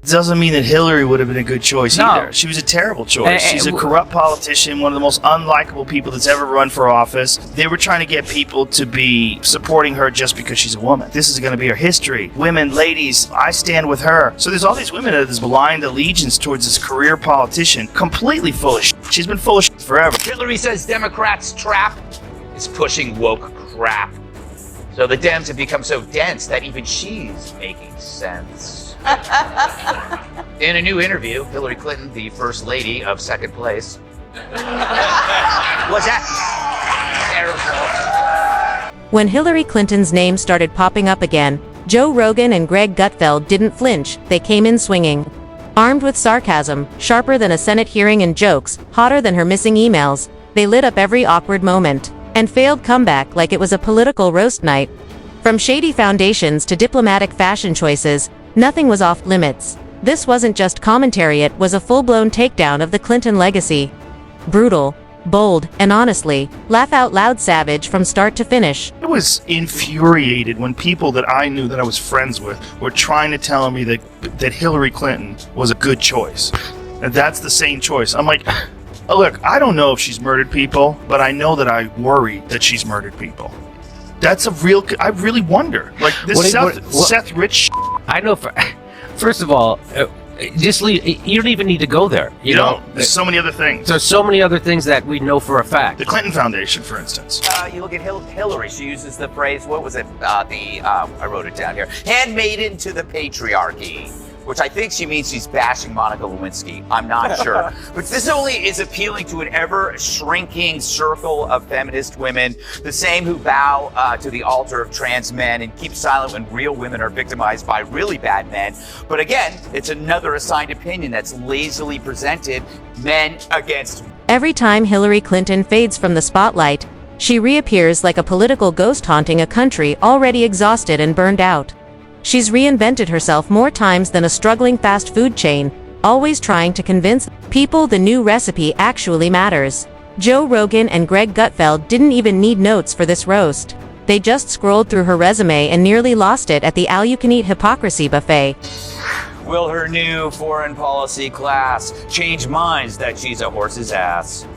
Doesn't mean that Hillary would have been a good choice either. She was a terrible choice. She's a corrupt politician, one of the most unlikable people that's ever run for office. They were trying to get people to be supporting her just because she's a woman. This is going to be her history. Women, ladies, I stand with her. So there's all these women that have this blind allegiance towards this career politician, completely full of shit. She's been full of shit forever. Hillary says Democrats' trap is pushing woke crap. So the Dems have become so dense that even she's making sense. In a new interview, Hillary Clinton, the first lady of second place. What's that? Terrible. When Hillary Clinton's name started popping up again, Joe Rogan and Greg Gutfeld didn't flinch. They came in swinging. Armed with sarcasm, sharper than a Senate hearing, and jokes, hotter than her missing emails, they lit up every awkward moment and failed comeback like it was a political roast night. From shady foundations to diplomatic fashion choices, nothing was off limits. This wasn't just commentary, it was a full-blown takedown of the Clinton legacy. Brutal, bold, and honestly, laugh-out-loud savage from start to finish. I was infuriated when people that I knew that I was friends with were trying to tell me that Hillary Clinton was a good choice. And that's the same choice. I'm like, look, I don't know if she's murdered people, but I know that I worry that she's murdered people. That's a real... I really wonder. Like, this Seth Rich... I know. First of all, just leave. You don't even need to go there. You know, there's so many other things. There's so many other things that we know for a fact. The Clinton Foundation, for instance. You look at Hillary. She uses the phrase, what was it? I wrote it down here. Handmaiden to the patriarchy. Which I think she means she's bashing Monica Lewinsky. I'm not sure. But this only is appealing to an ever-shrinking circle of feminist women, the same who bow to the altar of trans men and keep silent when real women are victimized by really bad men. But again, it's another assigned opinion that's lazily presented, men against... Every time Hillary Clinton fades from the spotlight, she reappears like a political ghost haunting a country already exhausted and burned out. She's reinvented herself more times than a struggling fast food chain, always trying to convince people the new recipe actually matters. Joe Rogan and Greg Gutfeld didn't even need notes for this roast. They just scrolled through her resume and nearly lost it at the all-you-can-eat hypocrisy buffet. Will her new foreign policy class change minds that she's a horse's ass?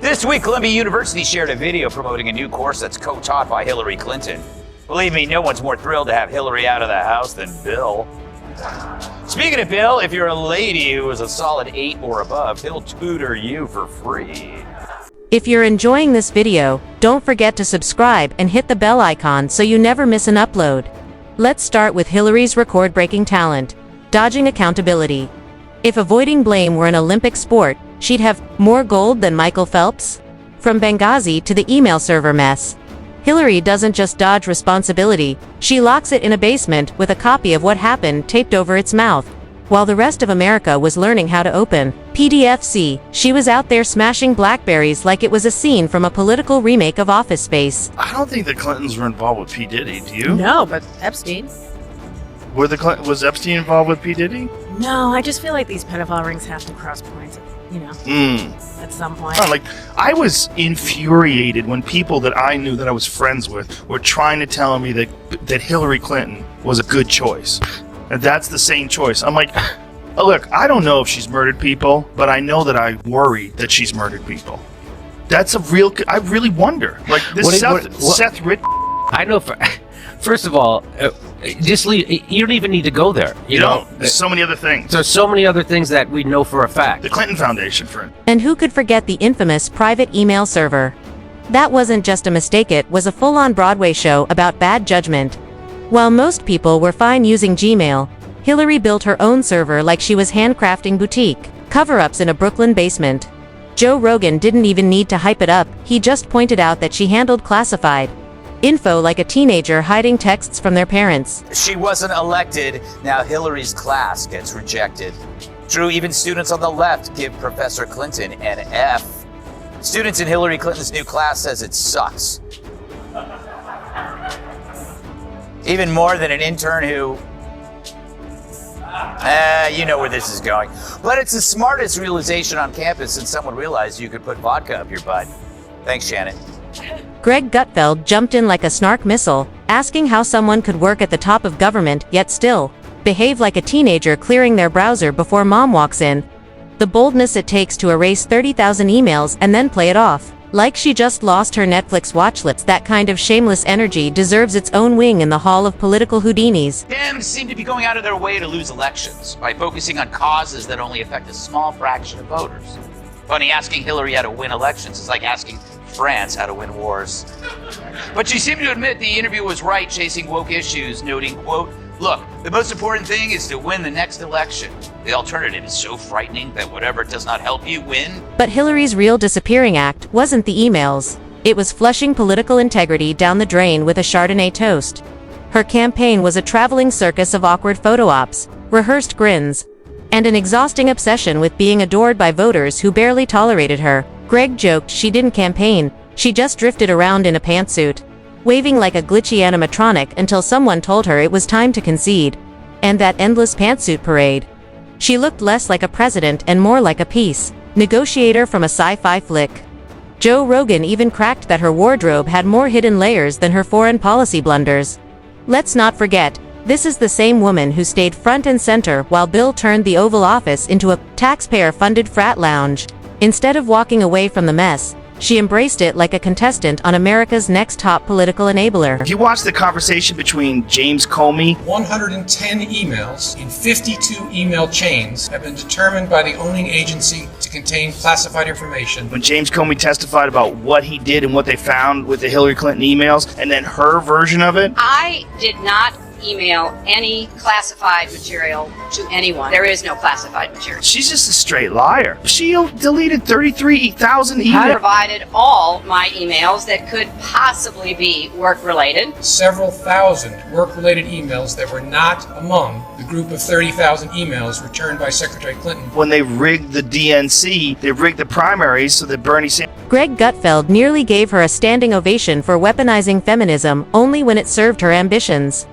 This week, Columbia University shared a video promoting a new course that's co-taught by Hillary Clinton. Believe me, no one's more thrilled to have Hillary out of the house than Bill. Speaking of Bill, if you're a lady who is a solid 8 or above, he'll tutor you for free. If you're enjoying this video, don't forget to subscribe and hit the bell icon so you never miss an upload. Let's start with Hillary's record-breaking talent, dodging accountability. If avoiding blame were an Olympic sport, she'd have more gold than Michael Phelps. From Benghazi to the email server mess, Hillary doesn't just dodge responsibility, she locks it in a basement with a copy of what happened taped over its mouth. While the rest of America was learning how to open PDF-C, she was out there smashing Blackberries like it was a scene from a political remake of Office Space. I don't think the Clintons were involved with P. Diddy, do you? No, but Epstein. Was Epstein involved with P. Diddy? No, I just feel like these pedophile rings have to cross points, at some point. I was infuriated when people that I knew that I was friends with were trying to tell me that Hillary Clinton was a good choice. And that's the same choice. I'm like, look, I don't know if she's murdered people, but I know that I worry that she's murdered people. That's a real... I really wonder. Like, this Seth Rich... I know. First of all, just leave. You don't even need to go there. You know, there's so many other things. There's so many other things that we know for a fact. The Clinton Foundation, for instance. And who could forget the infamous private email server? That wasn't just a mistake, it was a full-on Broadway show about bad judgment. While most people were fine using Gmail, Hillary built her own server like she was handcrafting boutique cover-ups in a Brooklyn basement. Joe Rogan didn't even need to hype it up, he just pointed out that she handled classified info like a teenager hiding texts from their parents. She wasn't elected, now Hillary's class gets rejected. True, even students on the left give Professor Clinton an F. Students in Hillary Clinton's new class says it sucks. Even more than an intern who... you know where this is going. But it's the smartest realization on campus since someone realized you could put vodka up your butt. Thanks, Shannon. Greg Gutfeld jumped in like a snark missile, asking how someone could work at the top of government, yet still Behave like a teenager clearing their browser before mom walks in. The boldness it takes to erase 30,000 emails and then play it off. Like she just lost her Netflix watch list. That kind of shameless energy deserves its own wing in the hall of political Houdinis. Dems seem to be going out of their way to lose elections by focusing on causes that only affect a small fraction of voters. Funny, asking Hillary how to win elections is like asking France how to win wars. But she seemed to admit the interview was right chasing woke issues, noting, quote, "Look, the most important thing is to win the next election. The alternative is so frightening that whatever does not help you win." But Hillary's real disappearing act wasn't the emails. It was flushing political integrity down the drain with a Chardonnay toast. Her campaign was a traveling circus of awkward photo ops, rehearsed grins, and an exhausting obsession with being adored by voters who barely tolerated her. Greg joked she didn't campaign, she just drifted around in a pantsuit, waving like a glitchy animatronic until someone told her it was time to concede. And that endless pantsuit parade. She looked less like a president and more like a peace negotiator from a sci-fi flick. Joe Rogan even cracked that her wardrobe had more hidden layers than her foreign policy blunders. Let's not forget, this is the same woman who stayed front and center while Bill turned the Oval Office into a taxpayer-funded frat lounge. Instead of walking away from the mess, she embraced it like a contestant on America's Next Top Political Enabler. If you watch the conversation between James Comey, 110 emails in 52 email chains have been determined by the owning agency to contain classified information. when James Comey testified about what he did and what they found with the Hillary Clinton emails, and then her version of it, I did not email any classified material to anyone. There is no classified material. she's just a straight liar. She deleted 33,000 I emails. provided all my emails that could possibly be work-related. Several thousand work-related emails that were not among the group of 30,000 emails returned by Secretary Clinton. When they rigged the DNC, they rigged the primaries so that Bernie Sanders. Greg Gutfeld nearly gave her a standing ovation for weaponizing feminism only when it served her ambitions.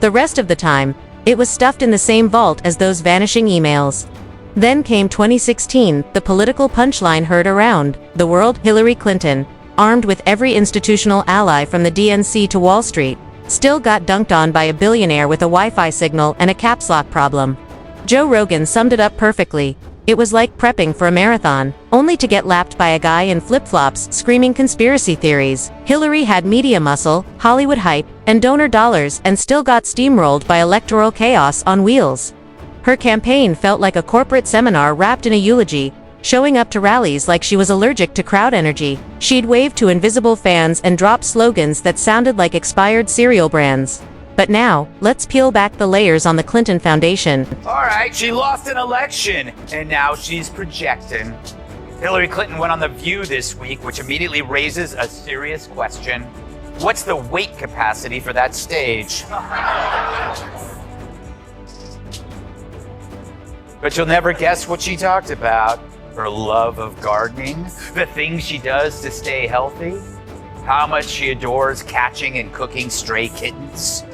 The rest of the time, it was stuffed in the same vault as those vanishing emails. Then came 2016, the political punchline heard around the world. Hillary Clinton, armed with every institutional ally from the DNC to Wall Street, still got dunked on by a billionaire with a Wi-Fi signal and a caps lock problem. Joe Rogan summed it up perfectly. It was like prepping for a marathon, only to get lapped by a guy in flip-flops screaming conspiracy theories. Hillary had media muscle, Hollywood hype, and donor dollars and still got steamrolled by electoral chaos on wheels. Her campaign felt like a corporate seminar wrapped in a eulogy, showing up to rallies like she was allergic to crowd energy. She'd wave to invisible fans and drop slogans that sounded like expired cereal brands. But now, let's peel back the layers on the Clinton Foundation. All right, she lost an election, and now she's projecting. Hillary Clinton went on The View this week, which immediately raises a serious question. What's the weight capacity for that stage? But you'll never guess what she talked about. Her love of gardening, the things she does to stay healthy, how much she adores catching and cooking stray kittens.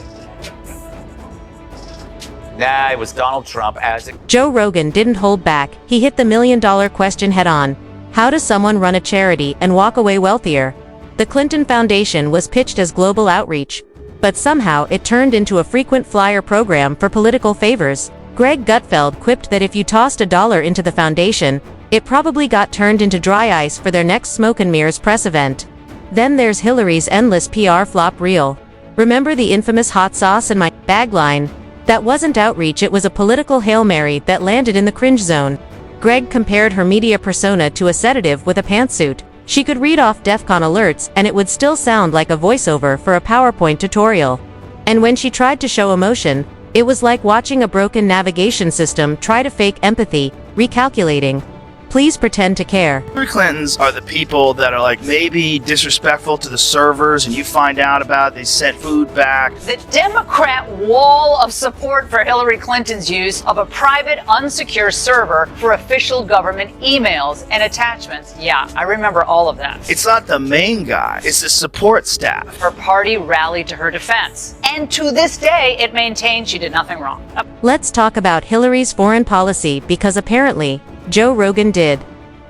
Nah, it was Donald Trump as a... Joe Rogan didn't hold back. He hit the million-dollar question head-on. How does someone run a charity and walk away wealthier? The Clinton Foundation was pitched as global outreach, but somehow it turned into a frequent flyer program for political favors. Greg Gutfeld quipped that if you tossed $1 into the foundation, it probably got turned into dry ice for their next smoke and mirrors press event. Then there's Hillary's endless PR flop reel. Remember the infamous hot sauce in my bag line? That wasn't outreach, it was a political Hail Mary that landed in the cringe zone. Greg compared her media persona to a sedative with a pantsuit. She could read off DEFCON alerts and it would still sound like a voiceover for a PowerPoint tutorial. And when she tried to show emotion, it was like watching a broken navigation system try to fake empathy, recalculating. Please pretend to care. Hillary Clintons are the people that are like maybe disrespectful to the servers, and you find out about it, they sent food back. The Democrat wall of support for Hillary Clinton's use of a private, unsecure server for official government emails and attachments. Yeah, I remember all of that. It's not the main guy, it's the support staff. Her party rallied to her defense. And to this day, it maintains she did nothing wrong. Let's talk about Hillary's foreign policy because apparently, Joe Rogan did.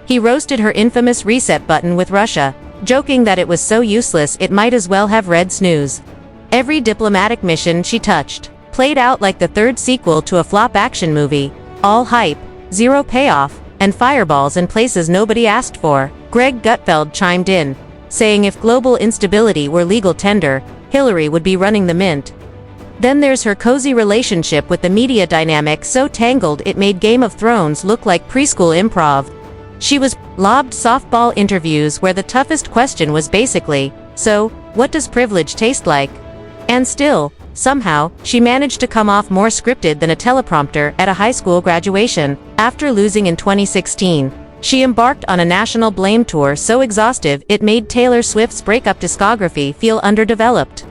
He roasted her infamous reset button with Russia, joking that it was so useless it might as well have read snooze. Every diplomatic mission she touched, played out like the third sequel to a flop action movie. All hype, zero payoff, and fireballs in places nobody asked for. Greg Gutfeld chimed in, saying if global instability were legal tender, Hillary would be running the mint. Then there's her cozy relationship with the media dynamic so tangled it made Game of Thrones look like preschool improv. She was lobbed softball interviews where the toughest question was basically, so, what does privilege taste like? And still, somehow, she managed to come off more scripted than a teleprompter at a high school graduation. After losing in 2016, she embarked on a national blame tour so exhaustive it made Taylor Swift's breakup discography feel underdeveloped.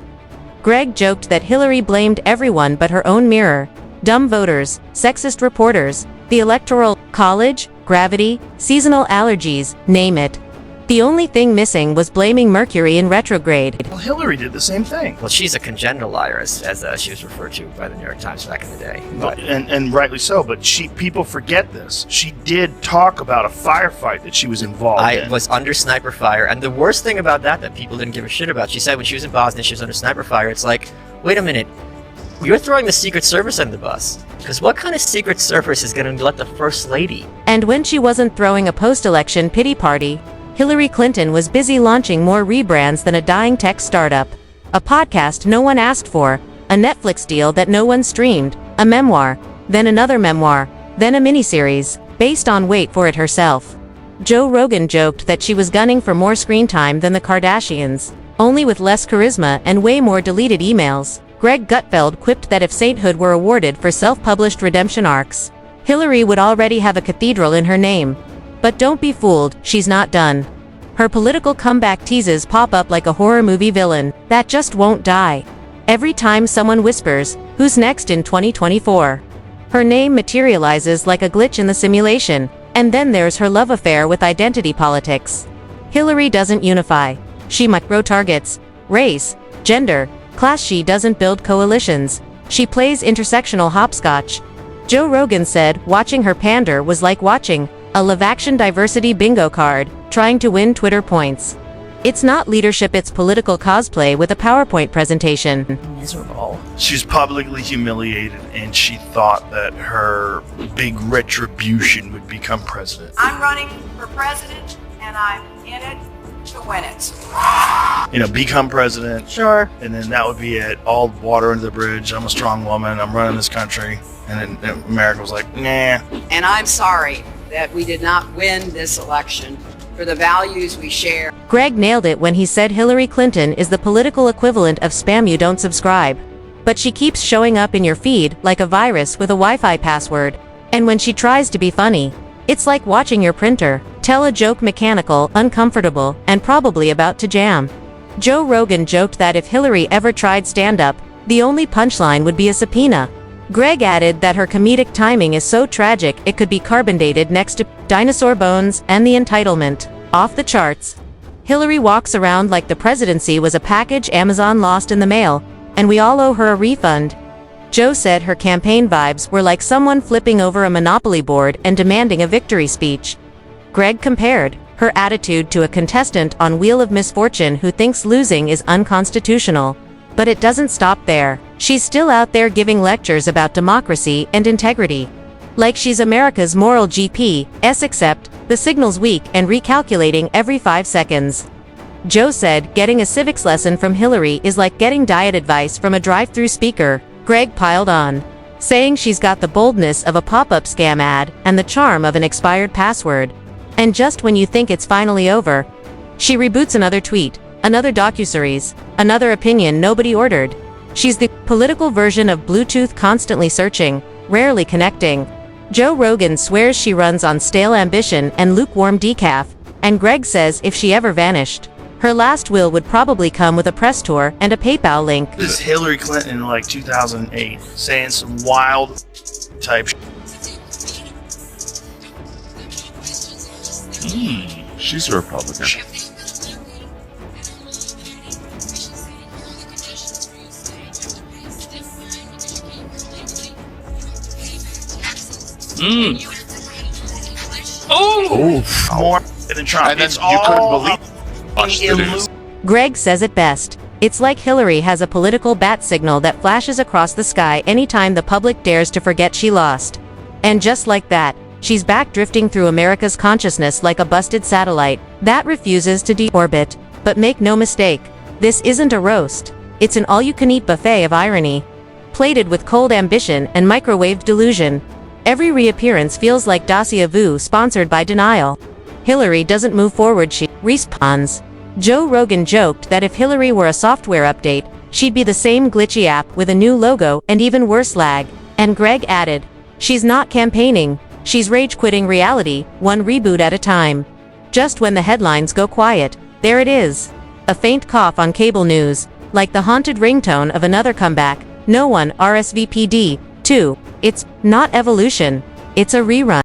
Greg joked that Hillary blamed everyone but her own mirror, dumb voters, sexist reporters, the Electoral College, gravity, seasonal allergies, name it. The only thing missing was blaming Mercury in retrograde. Well, Hillary did the same thing. Well, she's a congenital liar, as she was referred to by the New York Times back in the day. But, and rightly so, but people forget this. She did talk about a firefight that she was involved in. I was under sniper fire, and the worst thing about that people didn't give a shit about, she said when she was in Bosnia she was under sniper fire. It's like, wait a minute, you're throwing the Secret Service under the bus. Because what kind of Secret Service is going to let the First Lady? And when she wasn't throwing a post-election pity party, Hillary Clinton was busy launching more rebrands than a dying tech startup. A podcast no one asked for, a Netflix deal that no one streamed, a memoir, then another memoir, then a miniseries, based on wait for it herself. Joe Rogan joked that she was gunning for more screen time than the Kardashians, only with less charisma and way more deleted emails. Greg Gutfeld quipped that if sainthood were awarded for self-published redemption arcs, Hillary would already have a cathedral in her name. But don't be fooled, she's not done. Her political comeback teases pop up like a horror movie villain that just won't die. Every time someone whispers, "Who's next in 2024?" her name materializes like a glitch in the simulation. And then there's her love affair with identity politics. Hillary doesn't unify. She micro-targets race, gender, class. She doesn't build coalitions. She plays intersectional hopscotch. Joe Rogan said watching her pander was like watching a live-action diversity bingo card, trying to win Twitter points. It's not leadership, it's political cosplay with a PowerPoint presentation. Miserable. She was publicly humiliated, and she thought that her big retribution would become president. I'm running for president, and I'm in it to win it. Become president. Sure. And then that would be it. All water under the bridge. I'm a strong woman. I'm running this country. And then America was like, nah. And I'm sorry that we did not win this election for the values we share. Greg nailed it when he said Hillary Clinton is the political equivalent of spam you don't subscribe. But she keeps showing up in your feed like a virus with a Wi-Fi password. And when she tries to be funny, it's like watching your printer tell a joke, mechanical, uncomfortable, and probably about to jam. Joe Rogan joked that if Hillary ever tried stand-up, the only punchline would be a subpoena. Greg added that her comedic timing is so tragic it could be carbon dated next to dinosaur bones and the entitlement. Off the charts. Hillary walks around like the presidency was a package Amazon lost in the mail, and we all owe her a refund. Joe said her campaign vibes were like someone flipping over a Monopoly board and demanding a victory speech. Greg compared her attitude to a contestant on Wheel of Misfortune who thinks losing is unconstitutional. But it doesn't stop there. She's still out there giving lectures about democracy and integrity. Like she's America's moral GPS, except the signal's weak and recalculating every 5 seconds. Joe said getting a civics lesson from Hillary is like getting diet advice from a drive-through speaker. Greg piled on, saying she's got the boldness of a pop-up scam ad and the charm of an expired password. And just when you think it's finally over, she reboots another tweet, another docuseries, another opinion nobody ordered. She's the political version of Bluetooth, constantly searching, rarely connecting. Joe Rogan swears she runs on stale ambition and lukewarm decaf, and Greg says if she ever vanished, her last will would probably come with a press tour and a PayPal link. This is Hillary Clinton in like 2008 saying some wild type She's a Republican. more than Trump. And then it's you couldn't all believe Greg Greg says it best. It's like Hillary has a political bat signal that flashes across the sky anytime the public dares to forget she lost. And just like that, she's back drifting through America's consciousness like a busted satellite that refuses to deorbit. But make no mistake, this isn't a roast. It's an all-you-can-eat buffet of irony, plated with cold ambition and microwaved delusion. Every reappearance feels like dossier vu sponsored by denial. Hillary doesn't move forward, she respawns. Joe Rogan joked that if Hillary were a software update, she'd be the same glitchy app with a new logo and even worse lag. And Greg added, she's not campaigning, she's rage-quitting reality, one reboot at a time. Just when the headlines go quiet, there it is. A faint cough on cable news, like the haunted ringtone of another comeback. No one RSVP'd. 2. It's not evolution, it's a rerun.